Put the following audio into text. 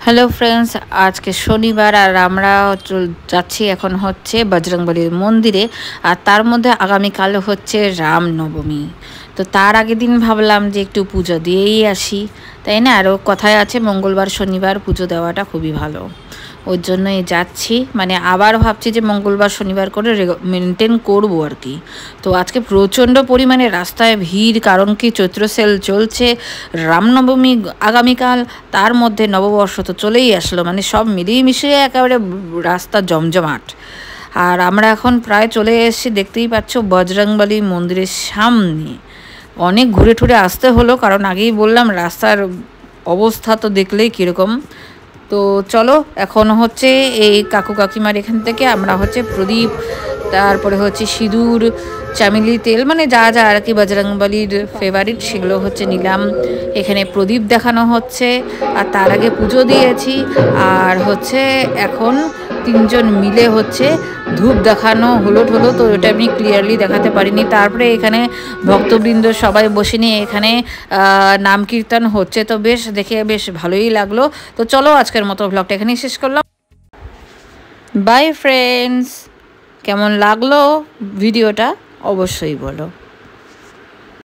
Hello friends, আজকে শনিবার আর আমরা যাচ্ছি এখন হচ্ছে বজরংবলীর মন্দিরে। আর তার মধ্যে আগামীকাল হচ্ছে রামনবমী। তো তার আগের দিন ভাবলাম যে একটু পুজো দিয়েই আসি, তাই না? আরও কথায় আছে মঙ্গলবার শনিবার পুজো দেওয়াটা খুবই ভালো। ওর জন্যই যাচ্ছি, মানে আবার ভাবছি যে মঙ্গলবার শনিবার করে মেনটেন করবো আর কি। তো আজকে প্রচণ্ড পরিমাণে রাস্তায় ভিড়, কারণ কি চৈত্র সেল চলছে, রামনবমী আগামীকাল, তার মধ্যে নববর্ষ তো চলেই আসলো, মানে সব মিলিয়ে মিশিয়ে একেবারে রাস্তা জমজমাট। আর আমরা এখন প্রায় চলে এসেছি, দেখতেই পাচ্ছ বজরংবলী মন্দিরের সামনে। অনেক ঘুরে ঠুরে আসতে হলো, কারণ আগেই বললাম রাস্তার অবস্থা তো দেখলেই কীরকম। তো চলো, এখন হচ্ছে এই কাকু কাকিমার এখান থেকে আমরা হচ্ছে প্রদীপ, তারপরে হচ্ছে সিঁদুর, চামেলি তেল, মানে যা যা আর কি বজরংবলীর ফেভারিট সেগুলো হচ্ছে নিলাম। এখানে প্রদীপ দেখানো হচ্ছে, আর তার আগে পুজো দিয়েছি। আর হচ্ছে এখন তিনজন মিলে হচ্ছে ধূপ দেখানো হলো, তো ওটা আমি ক্লিয়ারলি দেখাতে পারিনি। তারপরে এখানে ভক্তবৃন্দ সবাই বসে নিয়ে এখানে নাম কীর্তন হচ্ছে, তো বেশ দেখে বেশ ভালোই লাগলো। তো চলো, আজকের মতো ব্লগটা এখানেই শেষ করলাম। বাই ফ্রেন্ডস, কেমন লাগলো ভিডিওটা অবশ্যই বলো।